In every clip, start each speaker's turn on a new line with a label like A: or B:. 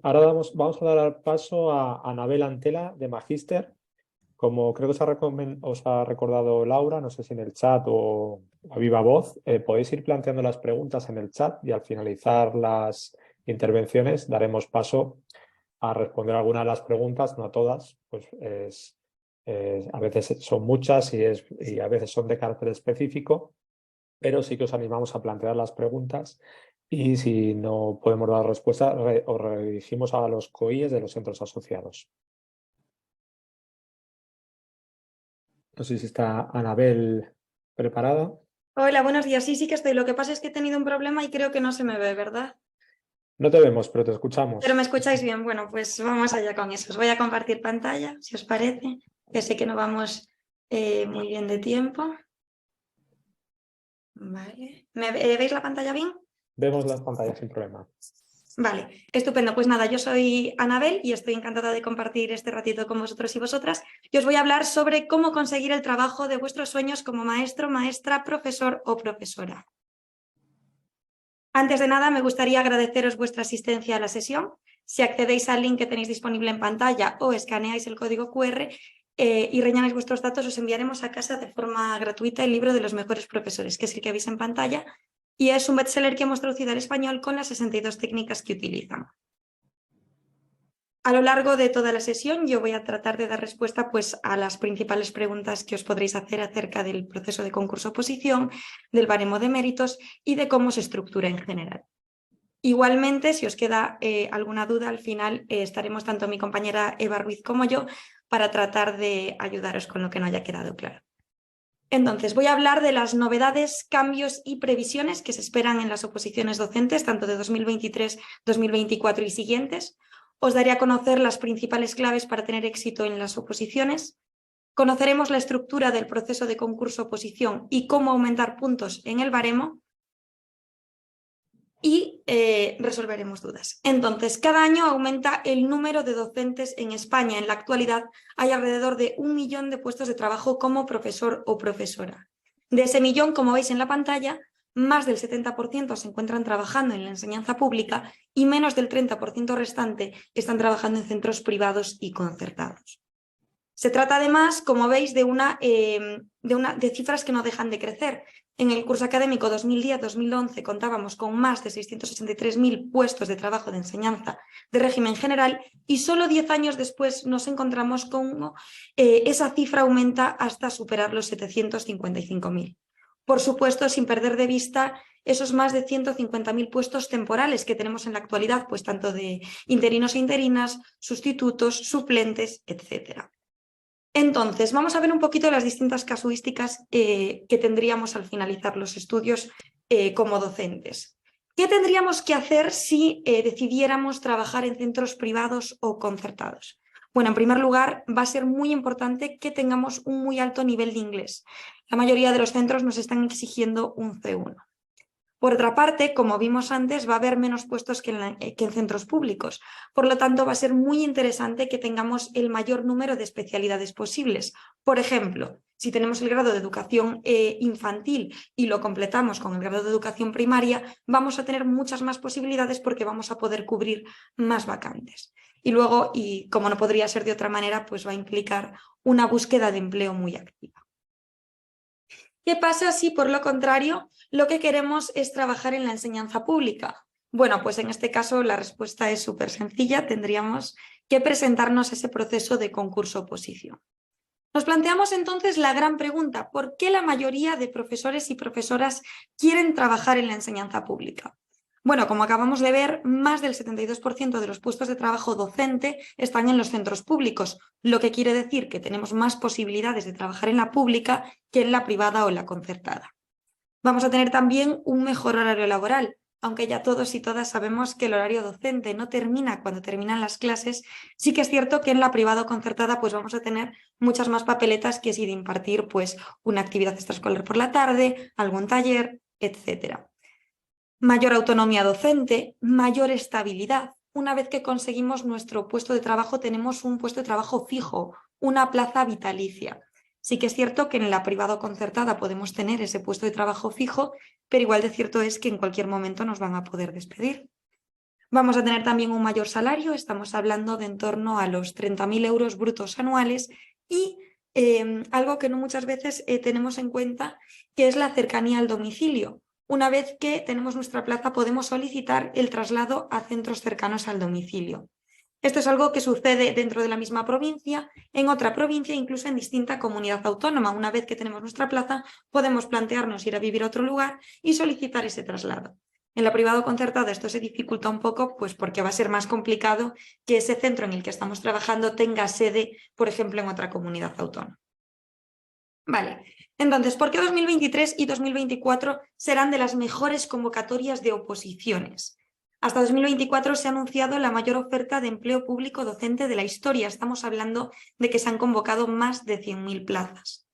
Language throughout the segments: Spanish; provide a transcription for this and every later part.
A: Ahora vamos a dar paso a Anabel Antela, de Magíster. Como creo que os ha recordado Laura, no sé si en el chat o a viva voz, podéis ir planteando las preguntas en el chat y al finalizar las intervenciones daremos paso a responder algunas de las preguntas, no a todas, pues a veces son muchas y a veces son de carácter específico, pero sí que os animamos a plantear las preguntas y si no podemos dar respuesta, os redirigimos a los COIES de los centros asociados. No sé si está Anabel preparada.
B: Hola, buenos días. Sí, sí que estoy. Lo que pasa es que he tenido un problema y creo que no se me ve, ¿verdad?
A: No te vemos, pero te
B: Pero me
A: escuchamos.
B: escucháis bien. Bueno, pues vamos allá con eso. Os voy a compartir pantalla, si os parece, que sé que no vamos muy bien de tiempo. Vale. ¿Veis la pantalla bien?
A: Vemos las pantallas sin problema.
B: Vale, estupendo. Pues nada, yo soy Anabel y estoy encantada de compartir este ratito con vosotros y vosotras. Y os voy a hablar sobre cómo conseguir el trabajo de vuestros sueños como maestro, maestra, profesor o profesora. Antes de nada, me gustaría agradeceros vuestra asistencia a la sesión. Si accedéis al link que tenéis disponible en pantalla o escaneáis el código QR y rellenáis vuestros datos, os enviaremos a casa de forma gratuita el libro de los mejores profesores, que es el que veis en pantalla, y es un bestseller que hemos traducido al español con las 62 técnicas que utilizan. A lo largo de toda la sesión yo voy a tratar de dar respuesta pues, a las principales preguntas que os podréis hacer acerca del proceso de concurso-oposición, del baremo de méritos y de cómo se estructura en general. Igualmente, si os queda alguna duda, al final estaremos tanto mi compañera Eva Ruiz como yo para tratar de ayudaros con lo que no haya quedado claro. Entonces, voy a hablar de las novedades, cambios y previsiones que se esperan en las oposiciones docentes, tanto de 2023, 2024 y siguientes. Os daré a conocer las principales claves para tener éxito en las oposiciones. Conoceremos la estructura del proceso de concurso-oposición y cómo aumentar puntos en el baremo. Y resolveremos dudas. Entonces, cada año aumenta el número de docentes en España. En la actualidad hay alrededor de 1 millón de puestos de trabajo como profesor o profesora. De ese millón, como veis en la pantalla, más del 70% se encuentran trabajando en la enseñanza pública y menos del 30% restante están trabajando en centros privados y concertados. Se trata además, como veis, de cifras que no dejan de crecer. En el curso académico 2010-2011 contábamos con más de 683.000 puestos de trabajo de enseñanza de régimen general y solo 10 años después nos encontramos con esa cifra aumenta hasta superar los 755.000. Por supuesto, sin perder de vista esos más de 150.000 puestos temporales que tenemos en la actualidad, pues tanto de interinos e interinas, sustitutos, suplentes, etcétera. Entonces, vamos a ver un poquito las distintas casuísticas que tendríamos al finalizar los estudios como docentes. ¿Qué tendríamos que hacer si decidiéramos trabajar en centros privados o concertados? Bueno, en primer lugar, va a ser muy importante que tengamos un muy alto nivel de inglés. La mayoría de los centros nos están exigiendo un C1. Por otra parte, como vimos antes, va a haber menos puestos que en centros públicos. Por lo tanto, va a ser muy interesante que tengamos el mayor número de especialidades posibles. Por ejemplo, si tenemos el grado de educación infantil y lo completamos con el grado de educación primaria, vamos a tener muchas más posibilidades porque vamos a poder cubrir más vacantes. Y luego, y como no podría ser de otra manera, pues va a implicar una búsqueda de empleo muy activa. ¿Qué pasa si, por lo contrario, lo que queremos es trabajar en la enseñanza pública? Bueno, pues en este caso la respuesta es súper sencilla. Tendríamos que presentarnos ese proceso de concurso-oposición. Nos planteamos entonces la gran pregunta: ¿por qué la mayoría de profesores y profesoras quieren trabajar en la enseñanza pública? Bueno, como acabamos de ver, más del 72% de los puestos de trabajo docente están en los centros públicos, lo que quiere decir que tenemos más posibilidades de trabajar en la pública que en la privada o en la concertada. Vamos a tener también un mejor horario laboral, aunque ya todos y todas sabemos que el horario docente no termina cuando terminan las clases. Sí que es cierto que en la privada o concertada pues vamos a tener muchas más papeletas que si de impartir pues una actividad extraescolar por la tarde, algún taller, etcétera. Mayor autonomía docente, mayor estabilidad. Una vez que conseguimos nuestro puesto de trabajo, tenemos un puesto de trabajo fijo, una plaza vitalicia. Sí que es cierto que en la privada o concertada podemos tener ese puesto de trabajo fijo, pero igual de cierto es que en cualquier momento nos van a poder despedir. Vamos a tener también un mayor salario, estamos hablando de en torno a los 30.000 euros brutos anuales y algo que no muchas veces tenemos en cuenta, que es la cercanía al domicilio. Una vez que tenemos nuestra plaza podemos solicitar el traslado a centros cercanos al domicilio. Esto es algo que sucede dentro de la misma provincia, en otra provincia, incluso en distinta comunidad autónoma. Una vez que tenemos nuestra plaza, podemos plantearnos ir a vivir a otro lugar y solicitar ese traslado. En la privado concertada esto se dificulta un poco, pues porque va a ser más complicado que ese centro en el que estamos trabajando tenga sede, por ejemplo, en otra comunidad autónoma. Vale, entonces, ¿por qué 2023 y 2024 serán de las mejores convocatorias de oposiciones? Hasta 2024 se ha anunciado la mayor oferta de empleo público docente de la historia. Estamos hablando de que se han convocado más de 100.000 plazas.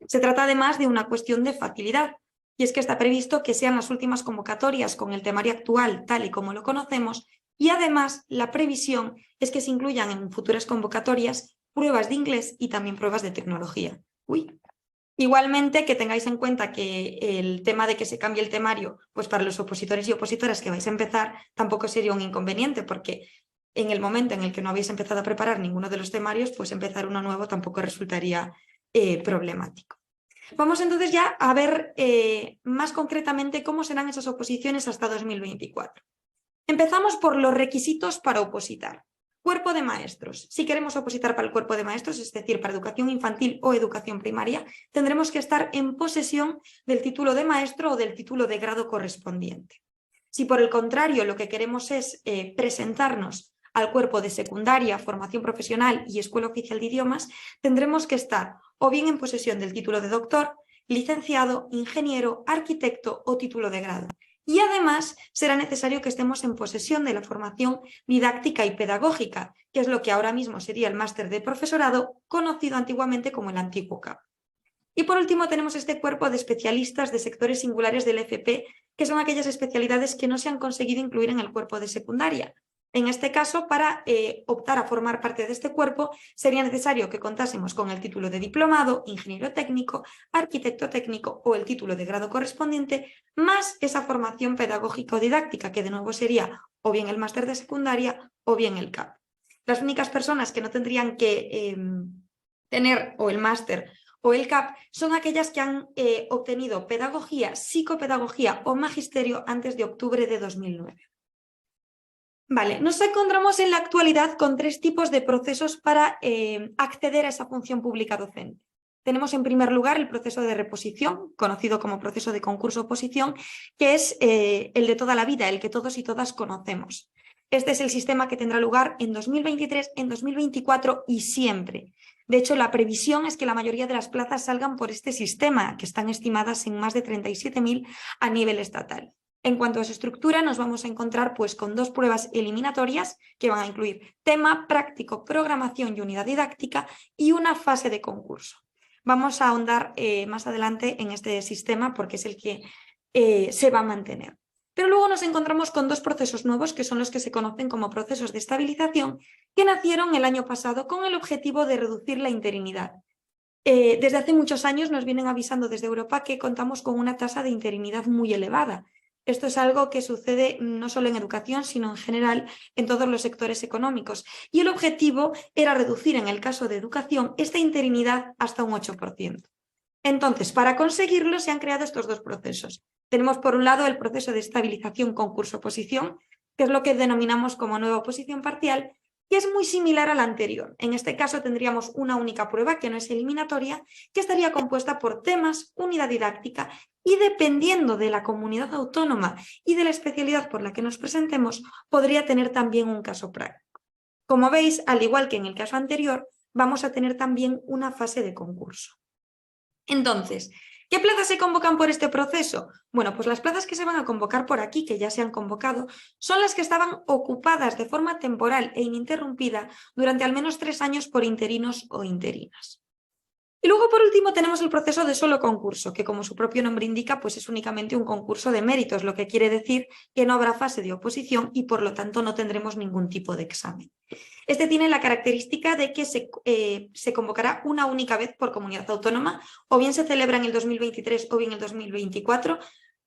B: Se trata además de una cuestión de facilidad, y es que está previsto que sean las últimas convocatorias con el temario actual tal y como lo conocemos, y además la previsión es que se incluyan en futuras convocatorias pruebas de inglés y también pruebas de tecnología. Igualmente, que tengáis en cuenta que el tema de que se cambie el temario, pues para los opositores y opositoras que vais a empezar, tampoco sería un inconveniente, porque en el momento en el que no habéis empezado a preparar ninguno de los temarios, pues empezar uno nuevo tampoco resultaría problemático. Vamos entonces ya a ver más concretamente cómo serán esas oposiciones hasta 2024. Empezamos por los requisitos para opositar. Cuerpo de maestros. Si queremos opositar para el cuerpo de maestros, es decir, para educación infantil o educación primaria, tendremos que estar en posesión del título de maestro o del título de grado correspondiente. Si por el contrario lo que queremos es presentarnos al cuerpo de secundaria, formación profesional y escuela oficial de idiomas, tendremos que estar o bien en posesión del título de doctor, licenciado, ingeniero, arquitecto o título de grado. Y además será necesario que estemos en posesión de la formación didáctica y pedagógica, que es lo que ahora mismo sería el máster de profesorado, conocido antiguamente como el antiguo CAP. Y por último tenemos este cuerpo de especialistas de sectores singulares del FP, que son aquellas especialidades que no se han conseguido incluir en el cuerpo de secundaria. En este caso, para optar a formar parte de este cuerpo, sería necesario que contásemos con el título de diplomado, ingeniero técnico, arquitecto técnico o el título de grado correspondiente, más esa formación pedagógica o didáctica, que de nuevo sería o bien el máster de secundaria o bien el CAP. Las únicas personas que no tendrían que tener o el máster o el CAP son aquellas que han obtenido pedagogía, psicopedagogía o magisterio antes de octubre de 2009. Vale, nos encontramos en la actualidad con tres tipos de procesos para acceder a esa función pública docente. Tenemos en primer lugar el proceso de reposición, conocido como proceso de concurso-oposición, que es el de toda la vida, el que todos y todas conocemos. Este es el sistema que tendrá lugar en 2023, en 2024 y siempre. De hecho, la previsión es que la mayoría de las plazas salgan por este sistema, que están estimadas en más de 37.000 a nivel estatal. En cuanto a su estructura, nos vamos a encontrar pues, con dos pruebas eliminatorias que van a incluir tema, práctico, programación y unidad didáctica y una fase de concurso. Vamos a ahondar más adelante en este sistema porque es el que se va a mantener. Pero luego nos encontramos con dos procesos nuevos que son los que se conocen como procesos de estabilización que nacieron el año pasado con el objetivo de reducir la interinidad. Desde hace muchos años nos vienen avisando desde Europa que contamos con una tasa de interinidad muy elevada. Esto es algo que sucede no solo en educación, sino en general en todos los sectores económicos. Y el objetivo era reducir, en el caso de educación, esta interinidad hasta un 8%. Entonces, para conseguirlo se han creado estos dos procesos. Tenemos por un lado el proceso de estabilización concurso-oposición, que es lo que denominamos como nueva oposición parcial, que es muy similar a la anterior. En este caso tendríamos una única prueba, que no es eliminatoria, que estaría compuesta por temas, unidad didáctica, y dependiendo de la comunidad autónoma y de la especialidad por la que nos presentemos, podría tener también un caso práctico. Como veis, al igual que en el caso anterior, vamos a tener también una fase de concurso. Entonces, ¿qué plazas se convocan por este proceso? Bueno, pues las plazas que se van a convocar por aquí, que ya se han convocado, son las que estaban ocupadas de forma temporal e ininterrumpida durante al menos 3 años por interinos o interinas. Y luego, por último, tenemos el proceso de solo concurso, que como su propio nombre indica, pues es únicamente un concurso de méritos, lo que quiere decir que no habrá fase de oposición y por lo tanto no tendremos ningún tipo de examen. Este tiene la característica de que se convocará una única vez por comunidad autónoma, o bien se celebra en el 2023 o bien en el 2024,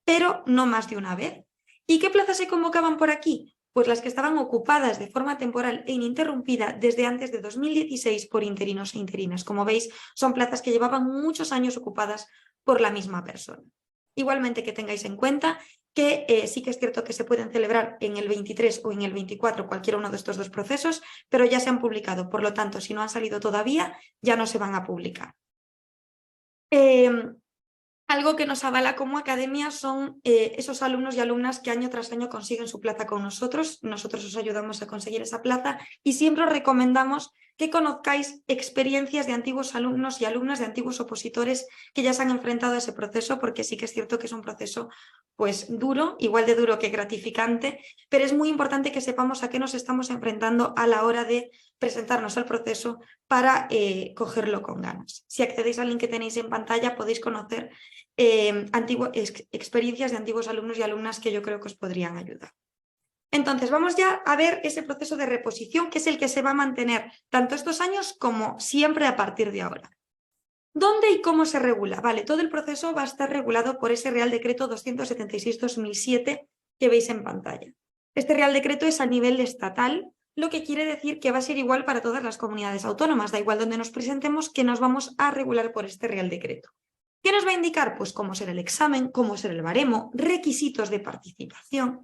B: pero no más de una vez. ¿Y qué plazas se convocaban por aquí? pues las que estaban ocupadas de forma temporal e ininterrumpida desde antes de 2016 por interinos e interinas. Como veis, son plazas que llevaban muchos años ocupadas por la misma persona. Igualmente que tengáis en cuenta que sí que es cierto que se pueden celebrar en el 23 o en el 24 cualquiera uno de estos dos procesos, pero ya se han publicado. Por lo tanto, si no han salido todavía, ya no se van a publicar. Algo que nos avala como academia son esos alumnos y alumnas que año tras año consiguen su plaza con nosotros. Nosotros os ayudamos a conseguir esa plaza y siempre os recomendamos que conozcáis experiencias de antiguos alumnos y alumnas de antiguos opositores que ya se han enfrentado a ese proceso, porque sí que es cierto que es un proceso pues duro, igual de duro que gratificante, pero es muy importante que sepamos a qué nos estamos enfrentando a la hora de presentarnos al proceso para cogerlo con ganas. Si accedéis al link que tenéis en pantalla podéis conocer experiencias de antiguos alumnos y alumnas que yo creo que os podrían ayudar. Entonces, vamos ya a ver ese proceso de reposición, que es el que se va a mantener tanto estos años como siempre a partir de ahora. ¿Dónde y cómo se regula? Vale, todo el proceso va a estar regulado por ese Real Decreto 276/2007 que veis en pantalla. Este Real Decreto es a nivel estatal, lo que quiere decir que va a ser igual para todas las comunidades autónomas, da igual donde nos presentemos, que nos vamos a regular por este Real Decreto. ¿Qué nos va a indicar? Pues cómo será el examen, cómo será el baremo, requisitos de participación.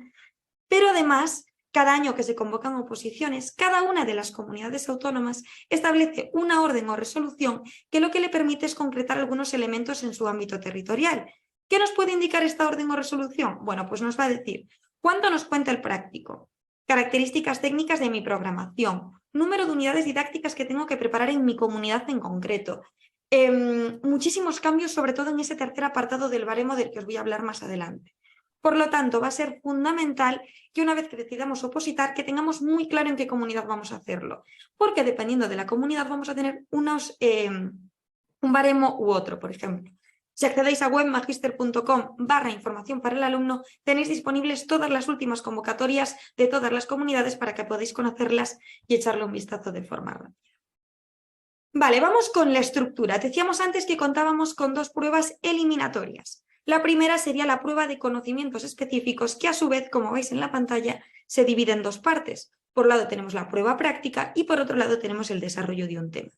B: Pero además, cada año que se convocan oposiciones, cada una de las comunidades autónomas establece una orden o resolución que lo que le permite es concretar algunos elementos en su ámbito territorial. ¿Qué nos puede indicar esta orden o resolución? Bueno, pues nos va a decir cuánto nos cuenta el práctico, características técnicas de mi programación, número de unidades didácticas que tengo que preparar en mi comunidad en concreto. Muchísimos cambios, sobre todo en ese tercer apartado del baremo del que os voy a hablar más adelante. Por lo tanto, va a ser fundamental que una vez que decidamos opositar, que tengamos muy claro en qué comunidad vamos a hacerlo, porque dependiendo de la comunidad vamos a tener un baremo u otro, por ejemplo. Si accedéis a webmagister.com/información para el alumno, tenéis disponibles todas las últimas convocatorias de todas las comunidades para que podáis conocerlas y echarle un vistazo de forma rápida. Vale, vamos con la estructura. Decíamos antes que contábamos con dos pruebas eliminatorias. La primera sería la prueba de conocimientos específicos, que a su vez, como veis en la pantalla, se divide en dos partes. Por un lado tenemos la prueba práctica y por otro lado tenemos el desarrollo de un tema.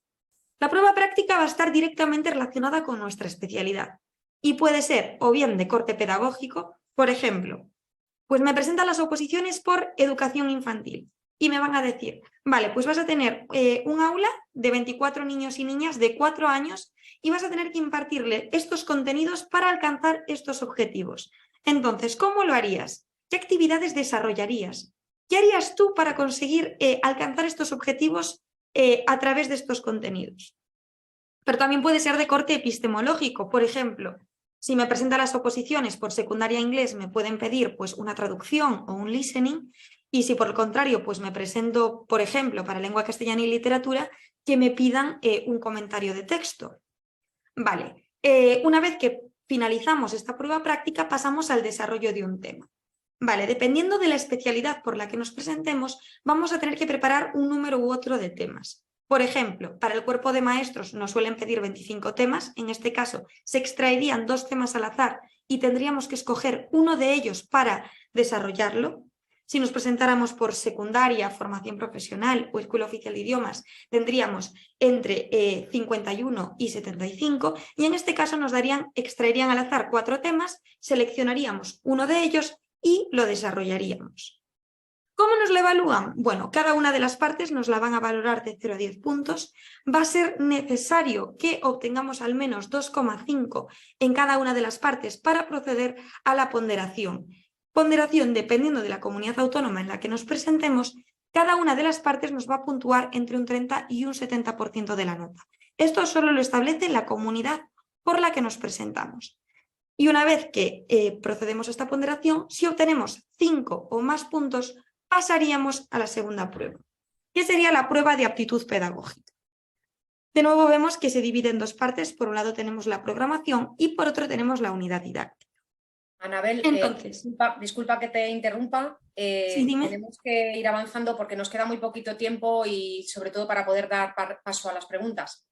B: La prueba práctica va a estar directamente relacionada con nuestra especialidad y puede ser o bien de corte pedagógico, por ejemplo, pues me presentan las oposiciones por educación infantil y me van a decir, vale, pues vas a tener un aula de 24 niños y niñas de 4 años y vas a tener que impartirle estos contenidos para alcanzar estos objetivos. Entonces, ¿cómo lo harías? ¿Qué actividades desarrollarías? ¿Qué harías tú para conseguir alcanzar estos objetivos a través de estos contenidos? Pero también puede ser de corte epistemológico. Por ejemplo, si me presentan las oposiciones por secundaria inglés, me pueden pedir pues una traducción o un listening, y si por el contrario pues me presento, por ejemplo, para lengua castellana y literatura, que me pidan un comentario de texto. Vale, una vez que finalizamos esta prueba práctica, pasamos al desarrollo de un tema. Vale, dependiendo de la especialidad por la que nos presentemos, vamos a tener que preparar un número u otro de temas. Por ejemplo, para el cuerpo de maestros nos suelen pedir 25 temas, en este caso se extraerían 2 temas al azar y tendríamos que escoger uno de ellos para desarrollarlo. Si nos presentáramos por secundaria, formación profesional o escuela oficial de idiomas, tendríamos entre 51 y 75 y en este caso nos extraerían al azar 4 temas, seleccionaríamos uno de ellos y lo desarrollaríamos. ¿Cómo nos la evalúan? Bueno, cada una de las partes nos la van a valorar de 0 a 10 puntos. Va a ser necesario que obtengamos al menos 2,5 en cada una de las partes para proceder a la ponderación. Ponderación, dependiendo de la comunidad autónoma en la que nos presentemos, cada una de las partes nos va a puntuar entre un 30 y un 70% de la nota. Esto solo lo establece la comunidad por la que nos presentamos. Y una vez que procedemos a esta ponderación, si obtenemos 5 o más puntos, pasaríamos a la segunda prueba, que sería la prueba de aptitud pedagógica. De nuevo vemos que se divide en dos partes. Por un lado tenemos la programación y por otro tenemos la unidad didáctica.
C: Anabel,
B: Entonces,
C: disculpa que te interrumpa.
B: Sí, dime.
C: Tenemos que ir avanzando porque nos queda muy poquito tiempo y sobre todo para poder dar paso a las preguntas.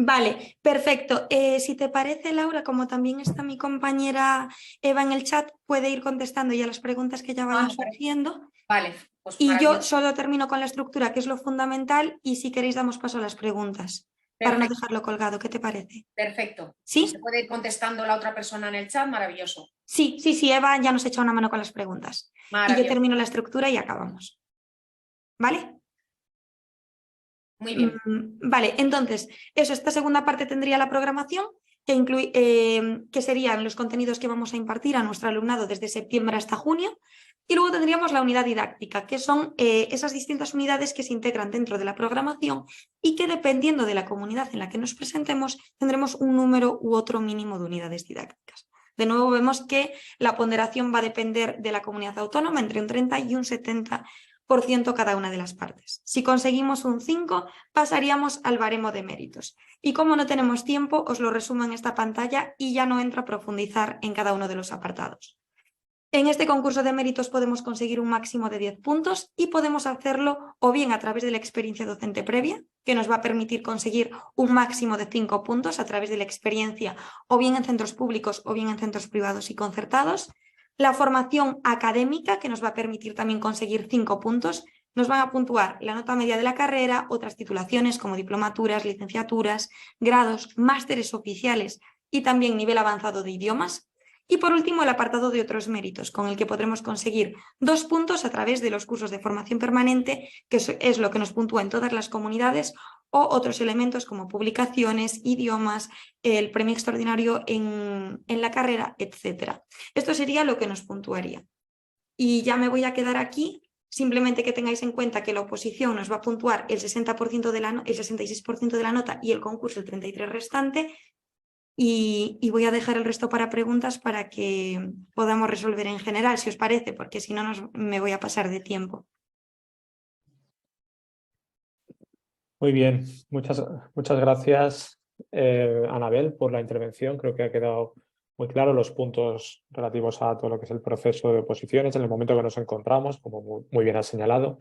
B: Vale, perfecto. Si te parece, Laura, como también está mi compañera Eva en el chat, puede ir contestando ya las preguntas que ya vayan
C: me parece.
B: surgiendo.
C: Vale, pues
B: Y yo
C: maravilloso.
B: solo termino con la estructura, que es lo fundamental, y si queréis damos paso a las preguntas, para no
C: Perfecto,
B: dejarlo colgado. ¿Qué te parece?
C: perfecto.
B: ¿Sí?
C: Si se puede ir contestando la otra persona en el chat, maravilloso.
B: Sí, Eva ya nos echa una mano con las preguntas. Y yo
C: Maravilloso.
B: termino la estructura y acabamos. ¿Vale?
C: Muy bien.
B: Vale, entonces, esta segunda parte tendría la programación, que serían los contenidos que vamos a impartir a nuestro alumnado desde septiembre hasta junio, y luego tendríamos la unidad didáctica, que son esas distintas unidades que se integran dentro de la programación y que, dependiendo de la comunidad en la que nos presentemos, tendremos un número u otro mínimo de unidades didácticas. De nuevo vemos que la ponderación va a depender de la comunidad autónoma, entre un 30 y un 70% cada una de las partes. Si conseguimos un 5, pasaríamos al baremo de méritos. Y como no tenemos tiempo, os lo resumo en esta pantalla y ya no entro a profundizar en cada uno de los apartados. En este concurso de méritos podemos conseguir un máximo de 10 puntos y podemos hacerlo o bien a través de la experiencia docente previa, que nos va a permitir conseguir un máximo de 5 puntos a través de la experiencia o bien en centros públicos o bien en centros privados y concertados. La formación académica, que nos va a permitir también conseguir 5 puntos. Nos van a puntuar la nota media de la carrera, otras titulaciones como diplomaturas, licenciaturas, grados, másteres oficiales y también nivel avanzado de idiomas. Y por último, el apartado de otros méritos, con el que podremos conseguir 2 puntos a través de los cursos de formación permanente, que es lo que nos puntúa en todas las comunidades, o otros elementos como publicaciones, idiomas, el premio extraordinario en la carrera, etc. Esto sería lo que nos puntuaría. Y ya me voy a quedar aquí, simplemente que tengáis en cuenta que la oposición nos va a puntuar el 60% el 66% de la nota y el concurso el 33% restante. Y voy a dejar el resto para preguntas para que podamos resolver en general, si os parece, porque si no me voy a pasar de tiempo.
A: Muy bien, muchas gracias, Anabel, por la intervención. Creo que ha quedado muy claro los puntos relativos a todo lo que es el proceso de oposiciones en el momento que nos encontramos, como muy bien has señalado,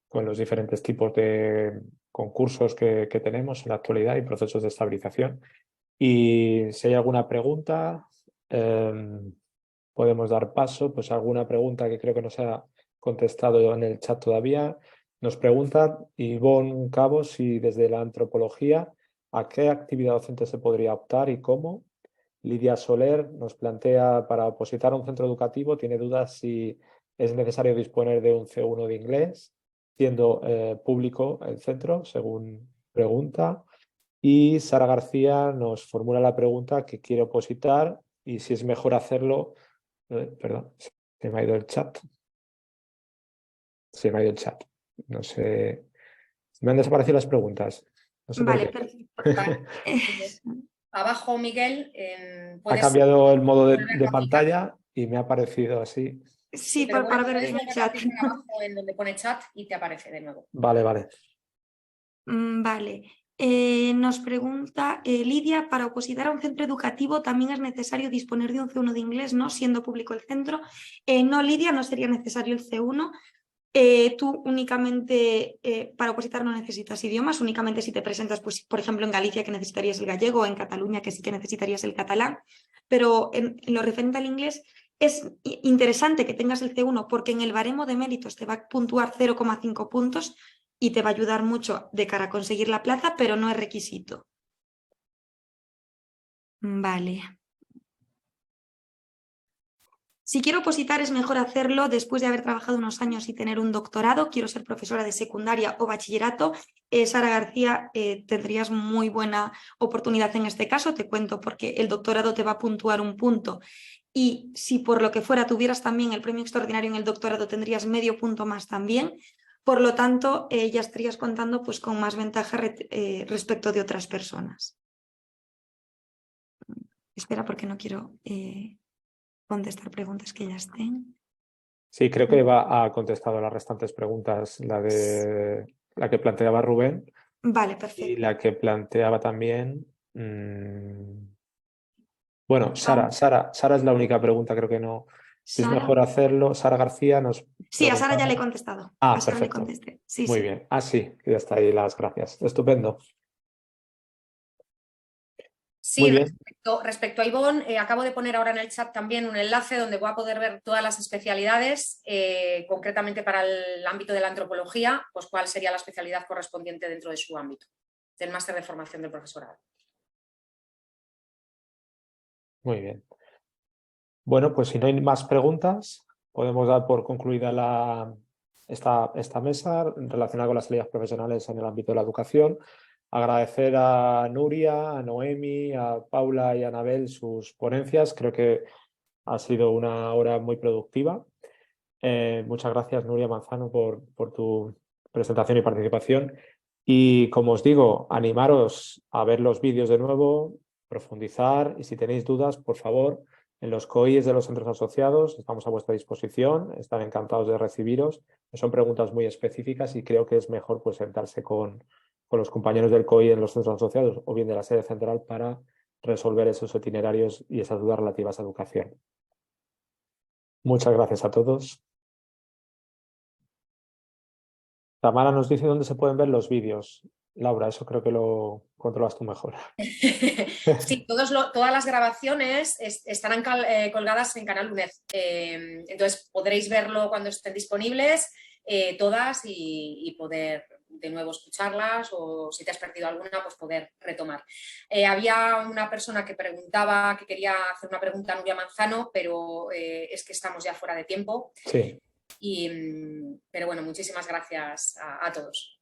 A: con los diferentes tipos de concursos que tenemos en la actualidad y procesos de estabilización. Y si hay alguna pregunta, podemos dar paso, pues a alguna pregunta que creo que no se ha contestado en el chat todavía. Nos pregunta Ivonne Cabo si desde la antropología a qué actividad docente se podría optar y cómo. Lidia Soler nos plantea, para opositar a un centro educativo, tiene dudas si es necesario disponer de un C1 de inglés, siendo público el centro, según pregunta. Y Sara García nos formula la pregunta que quiere opositar y si es mejor hacerlo. Perdón, se me ha ido el chat. Se me ha ido el chat. No sé. Me han desaparecido las preguntas. No sé por
B: Vale,
A: qué.
B: perfecto.
C: Abajo, Miguel,
A: Ha
C: puedes
A: cambiado el modo
C: volver
A: de
C: a aplicar.
A: pantalla y me ha aparecido así.
B: Sí,
C: Pero
B: para
C: bueno,
B: ver
C: puedes
B: bien el
C: volver a
B: chat.
C: aplicar abajo en donde pone chat y te aparece de nuevo.
A: Vale, vale.
B: Vale. Nos pregunta Lidia, para opositar a un centro educativo también es necesario disponer de un C1 de inglés, ¿no? Siendo público el centro. No, Lidia, no sería necesario el C1. Tú únicamente para opositar no necesitas idiomas, únicamente si te presentas, pues, por ejemplo, en Galicia, que necesitarías el gallego, o en Cataluña, que sí que necesitarías el catalán, pero en lo referente al inglés es interesante que tengas el C1 porque en el baremo de méritos te va a puntuar 0,5 puntos y te va a ayudar mucho de cara a conseguir la plaza, pero no es requisito. Vale. Si quiero opositar es mejor hacerlo después de haber trabajado unos años y tener un doctorado. Quiero ser profesora de secundaria o bachillerato. Sara García, tendrías muy buena oportunidad en este caso. Te cuento porque el doctorado te va a puntuar un punto y si por lo que fuera tuvieras también el premio extraordinario en el doctorado tendrías medio punto más también. Por lo tanto, ya estarías contando pues, con más ventaja respecto de otras personas. Espera porque no quiero contestar preguntas que ya estén.
A: Sí, creo que Eva ha contestado las restantes preguntas, la que planteaba Rubén
B: Vale,
A: y
B: perfecto.
A: la que planteaba también. Bueno, Sara es la única pregunta, creo que no. Si es
B: Sara.
A: mejor hacerlo, Sara García nos
B: Sí, a Sara ya le he
A: preguntaba.
B: contestado. A
A: Ah,
B: Sara le
A: perfecto.
B: contesté. Sí,
A: Muy
B: sí.
A: bien. Ah, sí, ya está ahí las gracias. Estupendo.
C: Sí,
A: Muy bien.
C: respecto a Ivonne, acabo de poner ahora en el chat también un enlace donde voy a poder ver todas las especialidades, concretamente para el ámbito de la antropología, pues cuál sería la especialidad correspondiente dentro de su ámbito, del máster de formación del profesorado.
A: Muy bien. Bueno, pues si no hay más preguntas, podemos dar por concluida esta mesa relacionada con las salidas profesionales en el ámbito de la educación. Agradecer a Nuria, a Noemi, a Paula y a Anabel sus ponencias. Creo que ha sido una hora muy productiva. Muchas gracias, Nuria Manzano, por tu presentación y participación. Y como os digo, animaros a ver los vídeos de nuevo, profundizar y si tenéis dudas, por favor, en los COIs de los centros asociados estamos a vuestra disposición, están encantados de recibiros. Son preguntas muy específicas y creo que es mejor pues sentarse con los compañeros del COI en los centros asociados o bien de la sede central para resolver esos itinerarios y esas dudas relativas a educación. Muchas gracias a todos. Tamara nos dice dónde se pueden ver los vídeos. Laura, eso creo que lo controlas tú mejor.
C: Sí, todas las grabaciones estarán colgadas en Canal UNED. Entonces podréis verlo cuando estén disponibles todas y poder de nuevo escucharlas o si te has perdido alguna, pues poder retomar. Había una persona que preguntaba, que quería hacer una pregunta a Nuria Manzano, pero es que estamos ya fuera de tiempo.
A: Sí.
C: Pero bueno, muchísimas gracias a todos.